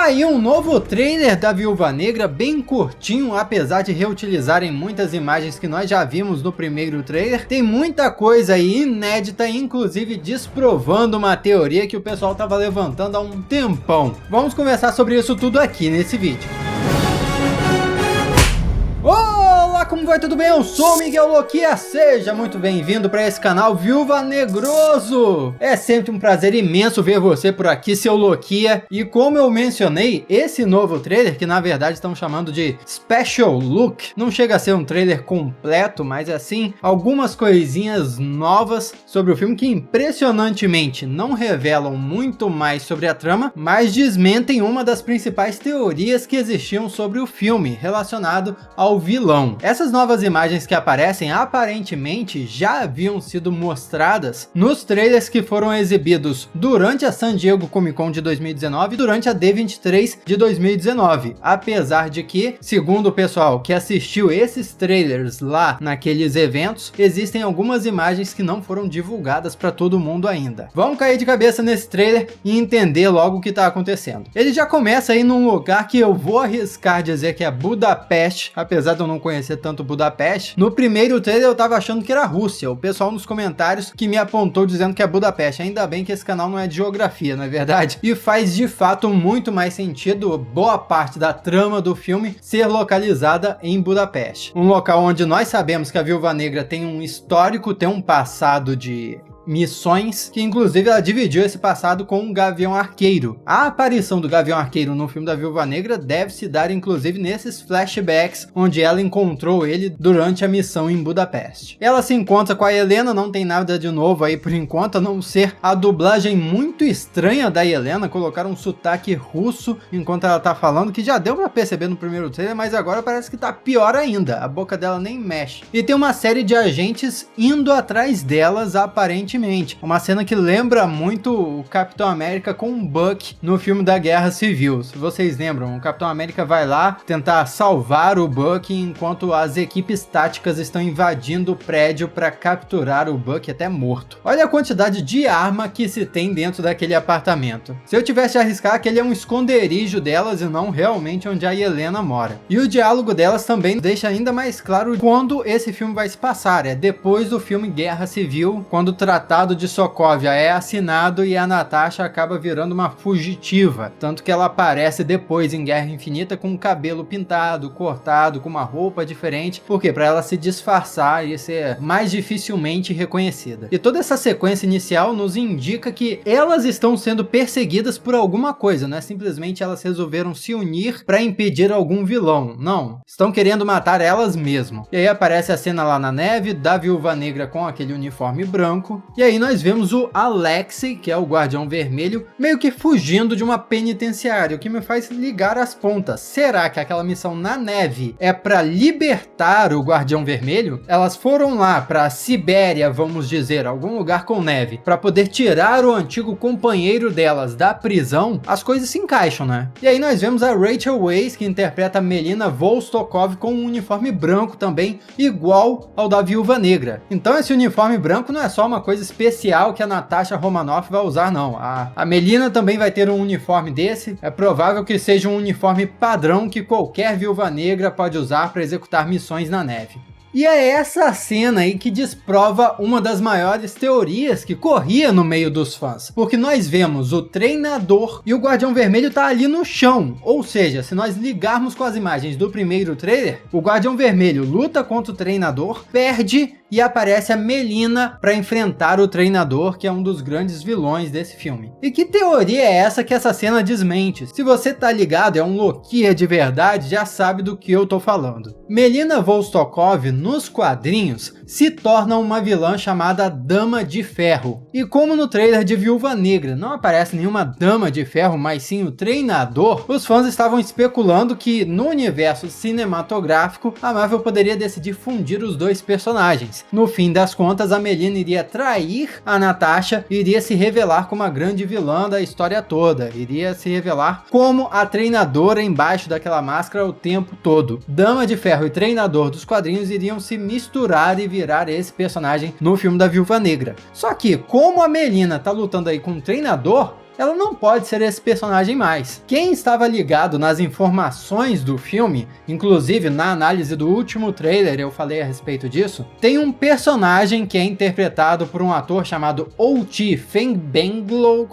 aí um novo trailer da Viúva Negra, bem curtinho, apesar de reutilizarem muitas imagens que nós já vimos no primeiro trailer. Tem muita coisa aí inédita, inclusive desprovando uma teoria que o pessoal estava levantando há um tempão. Vamos conversar sobre isso tudo aqui nesse vídeo. Olá, como vai? Tudo bem? Eu sou o Miguel Loquia, seja muito bem-vindo para esse canal Viúva Negroso. É sempre um prazer imenso ver você por aqui, seu Loquia. E como eu mencionei, esse novo trailer, que na verdade estão chamando de Special Look, não chega a ser um trailer completo, mas assim, algumas coisinhas novas sobre o filme que impressionantemente não revelam muito mais sobre a trama, mas desmentem uma das principais teorias que existiam sobre o filme, relacionado ao vilão. Essas novas imagens que aparecem aparentemente já haviam sido mostradas nos trailers que foram exibidos durante a San Diego Comic Con de 2019 e durante a D23 de 2019, apesar de que, segundo o pessoal que assistiu esses trailers lá naqueles eventos, existem algumas imagens que não foram divulgadas para todo mundo ainda. Vamos cair de cabeça nesse trailer e entender logo o que está acontecendo. Ele já começa aí num lugar que eu vou arriscar dizer que é Budapeste, apesar de eu não conhecer tanto Budapeste. No primeiro trailer eu tava achando que era Rússia, o pessoal nos comentários que me apontou dizendo que é Budapeste. Ainda bem que esse canal não é de geografia, não é verdade? E faz de fato muito mais sentido boa parte da trama do filme ser localizada em Budapeste. Um local onde nós sabemos que a Viúva Negra tem um histórico, tem um passado de missões, que inclusive ela dividiu esse passado com o Gavião Arqueiro. A aparição do Gavião Arqueiro no filme da Viúva Negra deve se dar inclusive nesses flashbacks, onde ela encontrou ele durante a missão em Budapeste. Ela se encontra com a Helena, não tem nada de novo aí por enquanto, a não ser a dublagem muito estranha da Helena, colocaram um sotaque russo enquanto ela tá falando, que já deu pra perceber no primeiro trailer, mas agora parece que tá pior ainda, a boca dela nem mexe. E tem uma série de agentes indo atrás delas, aparentemente. Uma cena que lembra muito o Capitão América com o Buck no filme da Guerra Civil. Se vocês lembram, o Capitão América vai lá tentar salvar o Buck enquanto as equipes táticas estão invadindo o prédio para capturar o Buck até morto. Olha a quantidade de arma que se tem dentro daquele apartamento. Se eu tivesse de arriscar, aquele é um esconderijo delas e não realmente onde a Helena mora. E o diálogo delas também deixa ainda mais claro quando esse filme vai se passar. É depois do filme Guerra Civil, quando o Tratado de Sokovia é assinado e a Natasha acaba virando uma fugitiva, tanto que ela aparece depois em Guerra Infinita com o cabelo pintado, cortado, com uma roupa diferente, porque para ela se disfarçar e ser mais dificilmente reconhecida. E toda essa sequência inicial nos indica que elas estão sendo perseguidas por alguma coisa, não é simplesmente elas resolveram se unir para impedir algum vilão, não, estão querendo matar elas mesmo. E aí aparece a cena lá na neve da Viúva Negra com aquele uniforme branco. E aí nós vemos o Alexei, que é o Guardião Vermelho, meio que fugindo de uma penitenciária, o que me faz ligar as pontas. Será que aquela missão na neve é para libertar o Guardião Vermelho? Elas foram lá para a Sibéria, vamos dizer, algum lugar com neve, para poder tirar o antigo companheiro delas da prisão? As coisas se encaixam, né? E aí nós vemos a Rachel Weisz, que interpreta a Melina Vostokov com um uniforme branco também, igual ao da Viúva Negra. Então esse uniforme branco não é só uma coisa especial que a Natasha Romanoff vai usar, não. A Melina também vai ter um uniforme desse. É provável que seja um uniforme padrão que qualquer Viúva Negra pode usar para executar missões na neve. E é essa cena aí que desprova uma das maiores teorias que corria no meio dos fãs. Porque nós vemos o treinador e o Guardião Vermelho tá ali no chão. Ou seja, se nós ligarmos com as imagens do primeiro trailer, o Guardião Vermelho luta contra o treinador, perde e aparece a Melina para enfrentar o treinador, que é um dos grandes vilões desse filme. E que teoria é essa que essa cena desmente? Se você tá ligado, é um Loquia de verdade, já sabe do que eu tô falando. Melina Vostokov, nos quadrinhos, se torna uma vilã chamada Dama de Ferro. E como no trailer de Viúva Negra não aparece nenhuma Dama de Ferro, mas sim o treinador, os fãs estavam especulando que no universo cinematográfico a Marvel poderia decidir fundir os dois personagens. No fim das contas, a Melina iria trair a Natasha e iria se revelar como a grande vilã da história toda, iria se revelar como a treinadora embaixo daquela máscara o tempo todo. Dama de Ferro e treinador dos quadrinhos iriam se misturar e virar esse personagem no filme da Viúva Negra. Só que, como a Melina tá lutando aí com um treinador, ela não pode ser esse personagem mais. Quem estava ligado nas informações do filme, inclusive na análise do último trailer eu falei a respeito disso, tem um personagem que é interpretado por um ator chamado O.T. Fengbenlo,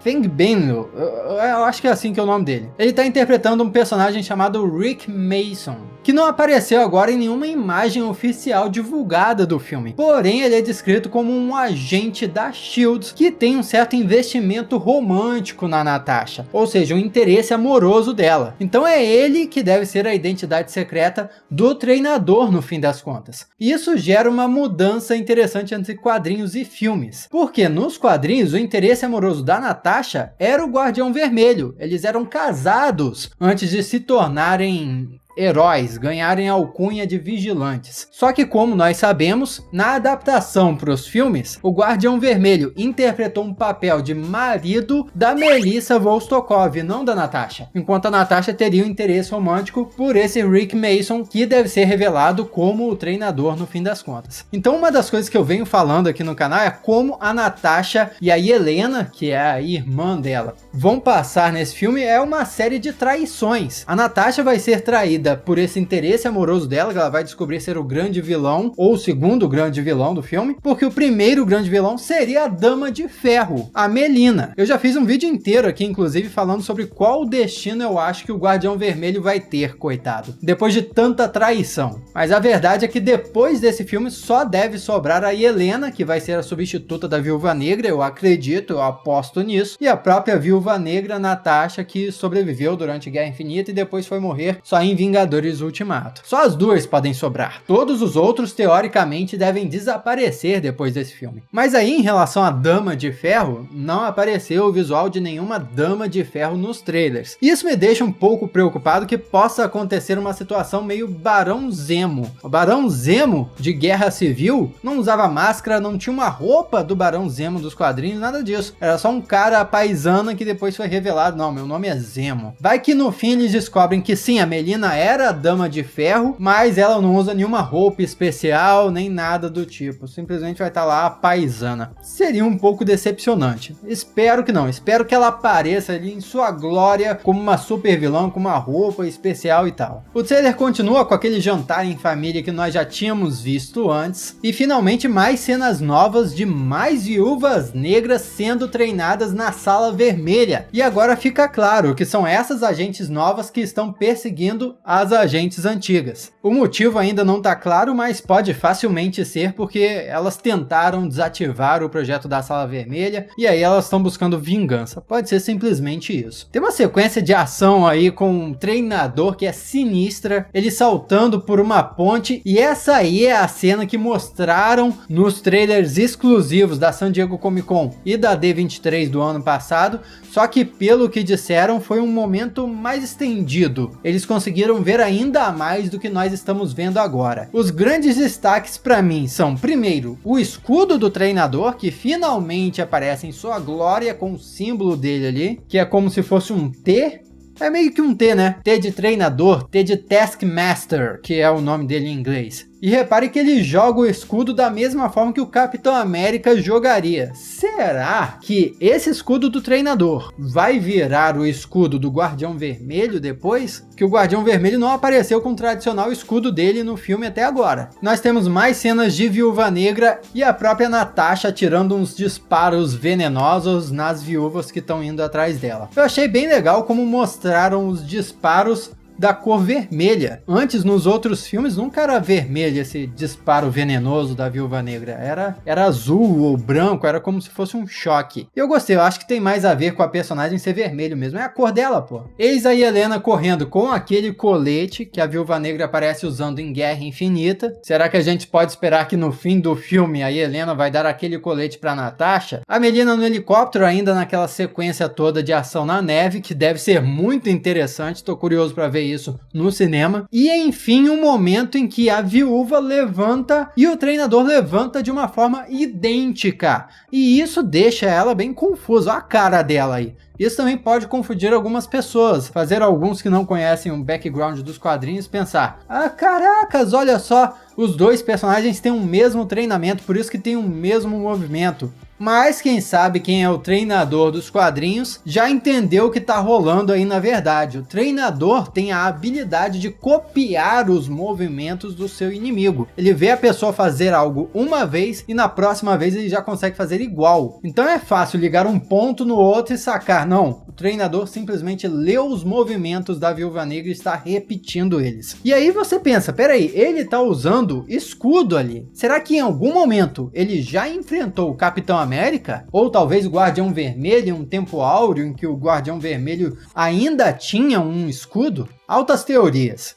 Fengbenlo, eu acho que é assim que é o nome dele. Ele está interpretando um personagem chamado Rick Mason, que não apareceu agora em nenhuma imagem oficial divulgada do filme. Porém, ele é descrito como um agente da SHIELD que tem um certo investimento romântico na Natasha, ou seja, um interesse amoroso dela. Então é ele que deve ser a identidade secreta do treinador no fim das contas. Isso gera uma mudança interessante entre quadrinhos e filmes, porque nos quadrinhos o interesse amoroso da Natasha era o Guardião Vermelho. Eles eram casados antes de se tornarem heróis, ganharem a alcunha de vigilantes. Só que, como nós sabemos, na adaptação para os filmes, o Guardião Vermelho interpretou um papel de marido da Melissa Vostokov, não da Natasha, enquanto a Natasha teria um interesse romântico por esse Rick Mason, que deve ser revelado como o treinador no fim das contas. Então, uma das coisas que eu venho falando aqui no canal é como a Natasha e a Yelena, que é a irmã dela, vão passar nesse filme é uma série de traições. A Natasha vai ser traída por esse interesse amoroso dela, que ela vai descobrir ser o grande vilão, ou o segundo grande vilão do filme, porque o primeiro grande vilão seria a Dama de Ferro, a Melina. Eu já fiz um vídeo inteiro aqui, inclusive, falando sobre qual destino eu acho que o Guardião Vermelho vai ter, coitado, depois de tanta traição. Mas a verdade é que depois desse filme só deve sobrar a Yelena, que vai ser a substituta da Viúva Negra, eu acredito, eu aposto nisso, e a própria Viúva Negra, Natasha, que sobreviveu durante Guerra Infinita e depois foi morrer só em Vingadores Ultimato. Só as duas podem sobrar. Todos os outros, teoricamente, devem desaparecer depois desse filme. Mas aí, em relação à Dama de Ferro, não apareceu o visual de nenhuma Dama de Ferro nos trailers. Isso me deixa um pouco preocupado que possa acontecer uma situação meio Barão Zemo. O Barão Zemo de Guerra Civil não usava máscara, não tinha uma roupa do Barão Zemo dos quadrinhos, nada disso. Era só um cara paisana que depois foi revelado, não, meu nome é Zemo. Vai que no fim eles descobrem que sim, a Melina era a Dama de Ferro, mas ela não usa nenhuma roupa especial, nem nada do tipo. Simplesmente vai estar lá a paisana. Seria um pouco decepcionante. Espero que não. Espero que ela apareça ali em sua glória como uma super vilã, com uma roupa especial e tal. O trailer continua com aquele jantar em família que nós já tínhamos visto antes. E finalmente mais cenas novas de mais viúvas negras sendo treinadas na Sala Vermelha. E agora fica claro que são essas agentes novas que estão perseguindo as agentes antigas. O motivo ainda não está claro, mas pode facilmente ser porque elas tentaram desativar o projeto da Sala Vermelha e aí elas estão buscando vingança. Pode ser simplesmente isso. Tem uma sequência de ação aí com um treinador que é sinistra, ele saltando por uma ponte, e essa aí é a cena que mostraram nos trailers exclusivos da San Diego Comic Con e da D23 do ano passado, só que pelo que disseram foi um momento mais estendido. Eles conseguiram ver ainda mais do que nós estamos vendo agora. Os grandes destaques para mim são, primeiro, o escudo do treinador, que finalmente aparece em sua glória com o símbolo dele ali, que é como se fosse um T. É meio que um T, né? T de treinador, T de Taskmaster, que é o nome dele em inglês. E repare que ele joga o escudo da mesma forma que o Capitão América jogaria. Será que esse escudo do treinador vai virar o escudo do Guardião Vermelho depois? Que o Guardião Vermelho não apareceu com o tradicional escudo dele no filme até agora. Nós temos mais cenas de Viúva Negra e a própria Natasha tirando uns disparos venenosos nas viúvas que estão indo atrás dela. Eu achei bem legal como mostraram os disparos da cor vermelha. Antes, nos outros filmes, nunca era vermelho esse disparo venenoso da Viúva Negra. Era azul ou branco, era como se fosse um choque. Eu gostei, eu acho que tem mais a ver com a personagem ser vermelho mesmo. É a cor dela, pô. Eis a Yelena correndo com aquele colete que a Viúva Negra aparece usando em Guerra Infinita. Será que a gente pode esperar que no fim do filme a Yelena vai dar aquele colete pra Natasha? A Melina no helicóptero ainda naquela sequência toda de ação na neve, que deve ser muito interessante. Tô curioso pra ver isso no cinema. E enfim, um momento em que a viúva levanta e o treinador levanta de uma forma idêntica. E isso deixa ela bem confusa. Olha a cara dela aí. Isso também pode confundir algumas pessoas, fazer alguns que não conhecem o background dos quadrinhos pensar: ah, caracas, olha só, os dois personagens têm o mesmo treinamento, por isso que tem o mesmo movimento. Mas quem sabe quem é o treinador dos quadrinhos já entendeu o que tá rolando aí na verdade. O treinador tem a habilidade de copiar os movimentos do seu inimigo. Ele vê a pessoa fazer algo uma vez e na próxima vez ele já consegue fazer igual. Então é fácil ligar um ponto no outro e sacar. Não, o treinador simplesmente leu os movimentos da Viúva Negra e está repetindo eles. E aí você pensa, peraí, ele tá usando escudo ali. Será que em algum momento ele já enfrentou o Capitão América? Ou talvez o Guardião Vermelho em um tempo áureo em que o Guardião Vermelho ainda tinha um escudo? Altas teorias.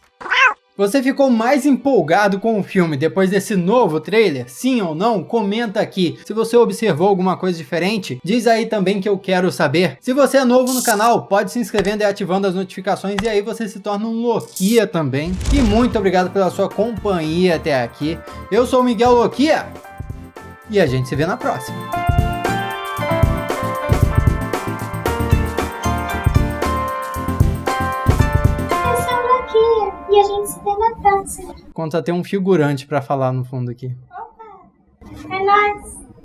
Você ficou mais empolgado com o filme depois desse novo trailer? Sim ou não? Comenta aqui. Se você observou alguma coisa diferente, diz aí também que eu quero saber. Se você é novo no canal, pode se inscrevendo e ativando as notificações e aí você se torna um Loquia também. E muito obrigado pela sua companhia até aqui. Eu sou o Miguel Loquia e a gente se vê na próxima. E a gente se vê na próxima. Conta até um figurante pra falar no fundo aqui. Opa! É nóis!